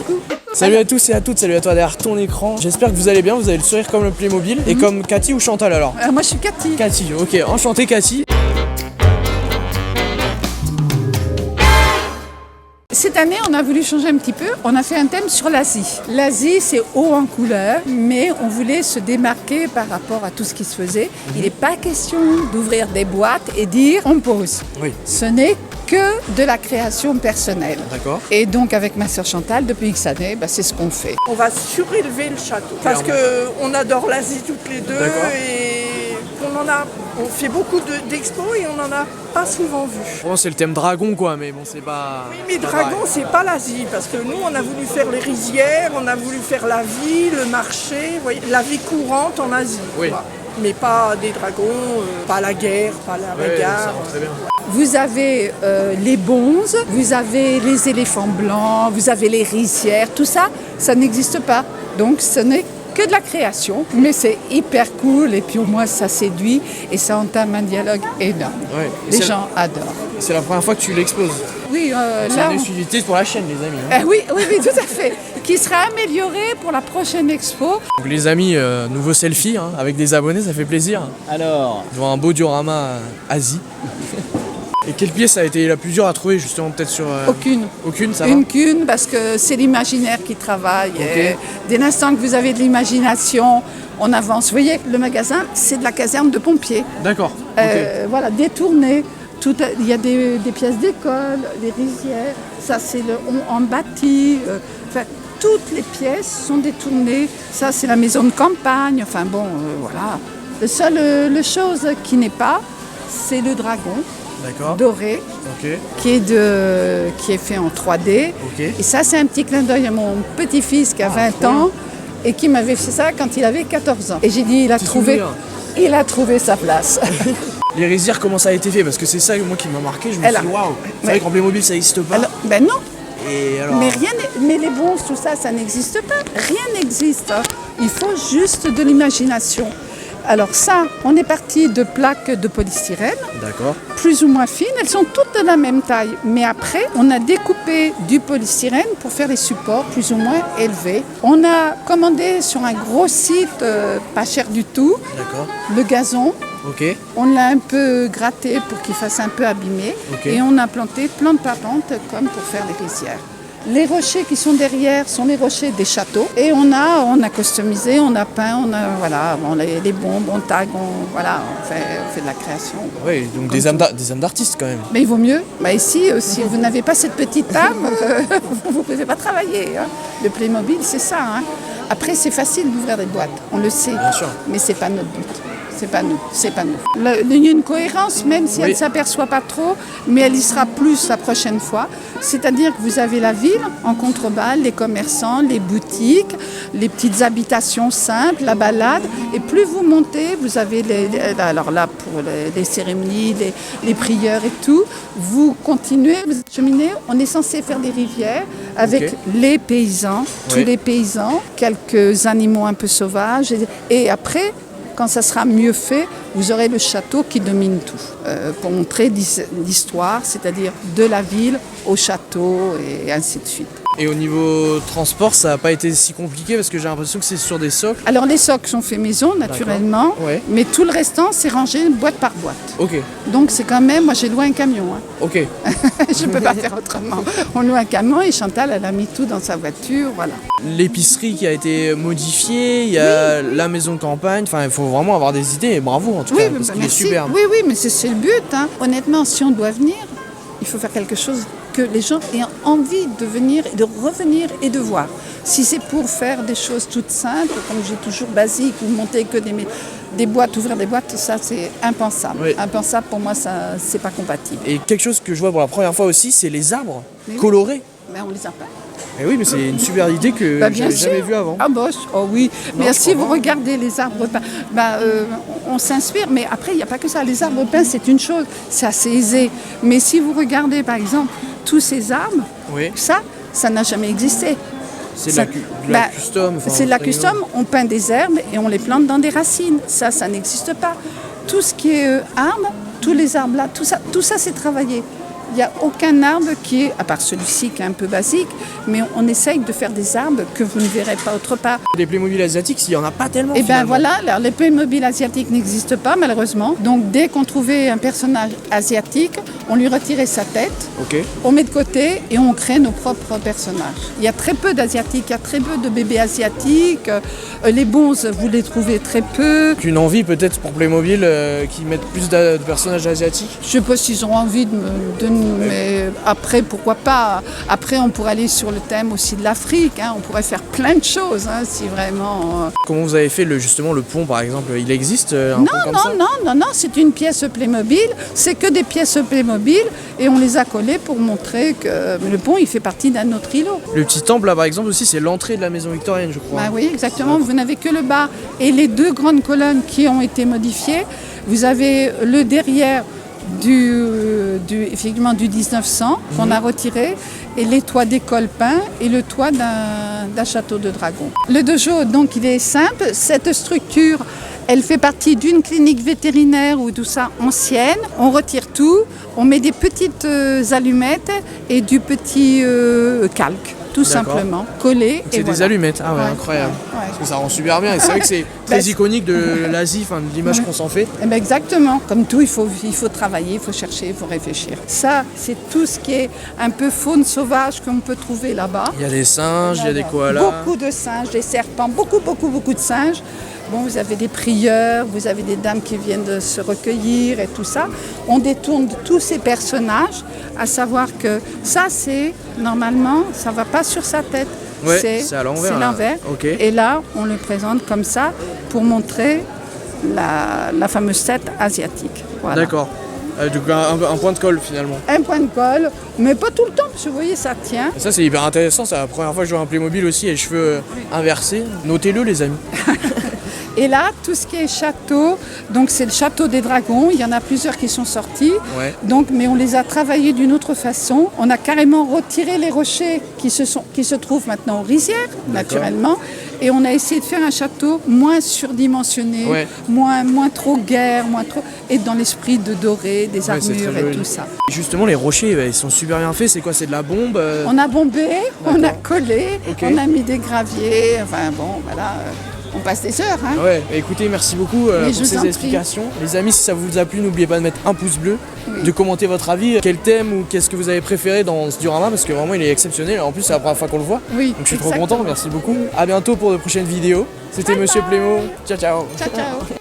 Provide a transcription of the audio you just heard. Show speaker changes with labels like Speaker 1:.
Speaker 1: beaucoup.
Speaker 2: Salut à tous et à toutes, salut à toi derrière ton écran. J'espère que vous allez bien, vous avez le sourire comme le Playmobil. Et comme Cathy ou Chantal alors?
Speaker 1: Moi je suis Cathy.
Speaker 2: Cathy, ok, enchanté Cathy.
Speaker 1: Cette année, on a voulu changer un petit peu. On a fait un thème sur l'Asie. L'Asie, c'est haut en couleur, mais on voulait se démarquer par rapport à tout ce qui se faisait. Il n'est pas question d'ouvrir des boîtes et dire on pose.
Speaker 2: Oui.
Speaker 1: Ce n'est que de la création personnelle.
Speaker 2: D'accord.
Speaker 1: Et donc avec ma sœur Chantal, depuis X années, c'est ce qu'on fait.
Speaker 3: On va surélever le château parce qu'on adore l'Asie toutes les deux et on fait beaucoup d'expos et on n'en a pas souvent vu.
Speaker 2: Bon, c'est le thème dragon quoi, mais bon, c'est pas.
Speaker 3: Oui, mais dragon, c'est pas l'Asie parce que nous, on a voulu faire les rizières, on a voulu faire la vie, le marché, vous voyez, la vie courante en Asie.
Speaker 2: Oui.
Speaker 3: Quoi. Mais pas des dragons, pas la guerre, pas la bagarre.
Speaker 2: Ça va très bien.
Speaker 1: Vous avez les bonzes, vous avez les éléphants blancs, vous avez les rizières, tout ça, ça n'existe pas. Donc ce n'est que de la création, mais c'est hyper cool et puis au moins ça séduit et ça entame un dialogue énorme.
Speaker 2: Ouais.
Speaker 1: Les gens adorent.
Speaker 2: C'est la première fois que tu l'exposes.
Speaker 1: Oui,
Speaker 2: C'est
Speaker 1: là,
Speaker 2: une exclusivité pour la chaîne les amis. Hein.
Speaker 1: oui, tout à fait. Qui sera amélioré pour la prochaine expo.
Speaker 2: Donc les amis, nouveau selfie hein, avec des abonnés, ça fait plaisir.
Speaker 4: Alors,
Speaker 2: Devant un beau diorama Asie. Et quelle pièce a été la plus dure à trouver justement peut-être sur...
Speaker 1: Aucune.
Speaker 2: Aucune, ça va?
Speaker 1: Une qu'une, parce que c'est l'imaginaire qui travaille.
Speaker 2: Ok.
Speaker 1: Et dès l'instant que vous avez de l'imagination, on avance. Vous voyez, le magasin, c'est de la caserne de pompiers.
Speaker 2: D'accord.
Speaker 1: Voilà, détourné. Il y a des pièces d'école, des rizières, ça c'est en bâti. Toutes les pièces sont détournées. Ça c'est la maison de campagne. Enfin bon, voilà. Le seul chose qui n'est pas, c'est le dragon
Speaker 2: D'accord.
Speaker 1: doré
Speaker 2: Ok.
Speaker 1: qui est fait en 3D.
Speaker 2: Ok.
Speaker 1: Et ça c'est un petit clin d'œil à mon petit-fils qui a 20 ans et qui m'avait fait ça quand il avait 14 ans. Et j'ai dit, il a trouvé sa place.
Speaker 2: Les rizières, comment ça a été fait? Parce que c'est ça moi qui m'a marqué, je me suis dit waouh, c'est vrai qu'en Playmobil ça n'existe pas.
Speaker 1: Alors, ben non.
Speaker 2: Et alors...
Speaker 1: Mais les bonzes, tout ça, ça n'existe pas. Rien n'existe. Il faut juste de l'imagination. Alors ça, on est parti de plaques de polystyrène,
Speaker 2: D'accord.
Speaker 1: plus ou moins fines. Elles sont toutes de la même taille. Mais après, on a découpé du polystyrène pour faire les supports plus ou moins élevés. On a commandé sur un gros site, pas cher du tout,
Speaker 2: D'accord.
Speaker 1: le gazon.
Speaker 2: Ok.
Speaker 1: On l'a un peu gratté pour qu'il fasse un peu abîmé.
Speaker 2: Ok.
Speaker 1: Et on a planté plante par plante comme pour faire les rizières. Les rochers qui sont derrière sont les rochers des châteaux. Et on a customisé, on a peint, les bombes, on tag, on fait de la création.
Speaker 2: Oui, donc des âmes d'artistes quand même.
Speaker 1: Mais il vaut mieux. Ici, si vous n'avez pas cette petite âme, vous ne pouvez pas travailler. Hein. Le Playmobil, c'est ça. Hein. Après, c'est facile d'ouvrir des boîtes, on le sait.
Speaker 2: Bien sûr.
Speaker 1: Mais ce n'est pas notre but. C'est pas nous. Il y a une cohérence, même si elle ne s'aperçoit pas trop, mais elle y sera plus la prochaine fois. C'est-à-dire que vous avez la ville en contrebas, les commerçants, les boutiques, les petites habitations simples, la balade. Et plus vous montez, vous avez alors là pour les cérémonies, les prières et tout. Vous continuez, vous cheminez. On est censé faire des rivières avec les paysans, tous les paysans, quelques animaux un peu sauvages. Et après, quand ça sera mieux fait, vous aurez le château qui domine tout. Pour montrer l'histoire, c'est-à-dire de la ville au château et ainsi de suite.
Speaker 2: Et au niveau transport, ça n'a pas été si compliqué parce que j'ai l'impression que c'est sur des socles.
Speaker 1: Alors les socles sont faits maison naturellement, mais tout le restant c'est rangé boîte par boîte.
Speaker 2: Ok.
Speaker 1: Donc c'est quand même, moi j'ai loué un camion. Hein.
Speaker 2: Ok.
Speaker 1: Je ne peux pas faire autrement. On loue un camion et Chantal elle a mis tout dans sa voiture, voilà.
Speaker 2: L'épicerie qui a été modifiée, il y a la maison de campagne, enfin il faut vraiment avoir des idées et bravo en tout cas parce qu'il est superbe.
Speaker 1: Oui, mais c'est le but. Hein. Honnêtement, si on doit venir, il faut faire quelque chose que les gens aient envie de venir, de revenir et de voir. Si c'est pour faire des choses toutes simples, comme j'ai toujours basique, ou monter que des boîtes, ouvrir des boîtes, ça c'est impensable.
Speaker 2: Oui.
Speaker 1: Impensable pour moi, ça c'est pas compatible.
Speaker 2: Et quelque chose que je vois pour la première fois aussi, c'est les arbres colorés.
Speaker 1: Mais on les a pas.
Speaker 2: Et oui, mais c'est une super idée que j'avais jamais vue avant.
Speaker 1: Ah oh oui,
Speaker 2: Non,
Speaker 1: mais
Speaker 2: je
Speaker 1: si
Speaker 2: crois
Speaker 1: vous
Speaker 2: pas.
Speaker 1: regardez les arbres peints, on s'inspire, mais après il n'y a pas que ça. Les arbres peints c'est une chose, c'est assez aisé. Mais si vous regardez par exemple tous ces arbres, ça n'a jamais existé.
Speaker 2: C'est de la custom.
Speaker 1: C'est de la custom, on peint des herbes et on les plante dans des racines. Ça n'existe pas. Tout ce qui est arbres, tous les arbres là, tout ça c'est travaillé. Il n'y a aucun arbre qui est, à part celui-ci qui est un peu basique, mais on essaye de faire des arbres que vous ne verrez pas autre part.
Speaker 2: Les Playmobil asiatiques, il n'y en a pas tellement.
Speaker 1: Et bien voilà, alors, les Playmobil asiatiques n'existent pas malheureusement. Donc dès qu'on trouvait un personnage asiatique, on lui retirait sa tête, on met de côté et on crée nos propres personnages. Il y a très peu d'asiatiques, il y a très peu de bébés asiatiques. Les bonzes, vous les trouvez très peu.
Speaker 2: Une envie peut-être pour Playmobil qui mettent plus de personnages asiatiques.
Speaker 1: Je sais pas s'ils ont envie mais après pourquoi pas. Après on pourrait aller sur le thème aussi de l'Afrique, hein. On pourrait faire plein de choses si vraiment.
Speaker 2: Comment vous avez fait justement le pont par exemple? Il existe un pont comme ça?
Speaker 1: Non, c'est une pièce Playmobil, c'est que des pièces Playmobil et on les a collées pour montrer que le pont il fait partie d'un autre îlot.
Speaker 2: Le petit temple là par exemple aussi, c'est l'entrée de la maison victorienne je crois.
Speaker 1: Bah oui, exactement, vous n'avez que le bas et les deux grandes colonnes qui ont été modifiées. Vous avez le derrière effectivement du 1900 qu'on a retiré et les toits d'école peints et le toit d'un château de dragon. Le dojo, donc il est simple, cette structure elle fait partie d'une clinique vétérinaire ou tout ça ancienne. On retire tout, on met des petites allumettes et du petit calque. Tout simplement, collé.
Speaker 2: C'est des allumettes, ah ouais, incroyable. Ouais. Parce que ça rend super bien et c'est vrai que c'est très iconique de l'Asie, de l'image qu'on s'en fait.
Speaker 1: Et ben exactement, comme tout, il faut travailler, il faut chercher, il faut réfléchir. Ça, c'est tout ce qui est un peu faune sauvage qu'on peut trouver là-bas.
Speaker 2: Il y a des singes, il y a des koalas.
Speaker 1: Beaucoup de singes, des serpents, beaucoup de singes. Bon, vous avez des prieurs, vous avez des dames qui viennent de se recueillir et tout ça. On détourne tous ces personnages, à savoir que ça, c'est, normalement, ça ne va pas sur sa tête.
Speaker 2: Ouais, c'est à l'envers.
Speaker 1: C'est l'envers.
Speaker 2: Okay.
Speaker 1: Et là, on le présente comme ça pour montrer la fameuse tête asiatique. Voilà.
Speaker 2: D'accord. Donc un point de colle finalement.
Speaker 1: Un point de colle, mais pas tout le temps, parce que vous voyez, ça tient.
Speaker 2: Et ça c'est hyper intéressant, c'est la première fois que je vois un Playmobil aussi et les cheveux inversés. Notez-le les amis.
Speaker 1: Et là, tout ce qui est château, donc c'est le château des dragons, il y en a plusieurs qui sont sortis, mais on les a travaillés d'une autre façon. On a carrément retiré les rochers qui se trouvent maintenant aux rizières, naturellement, et on a essayé de faire un château moins surdimensionné, moins trop guerre, et dans l'esprit de doré, des armures et tout ça.
Speaker 2: Et justement, les rochers, ils sont super bien faits, c'est quoi? C'est de la bombe
Speaker 1: On a bombé, on a collé, on a mis des graviers, enfin bon, voilà... On passe des heures. Hein.
Speaker 2: Ouais, écoutez, merci beaucoup pour ces explications. Les amis, si ça vous a plu, n'oubliez pas de mettre un pouce bleu, de commenter votre avis, quel thème ou qu'est-ce que vous avez préféré dans ce diorama, parce que vraiment il est exceptionnel. En plus, c'est la première fois qu'on le voit.
Speaker 1: Oui,
Speaker 2: donc je suis trop content, merci beaucoup. À bientôt pour de prochaines vidéos. C'était Monsieur Playmo. Ciao, ciao.
Speaker 1: Ciao, ciao.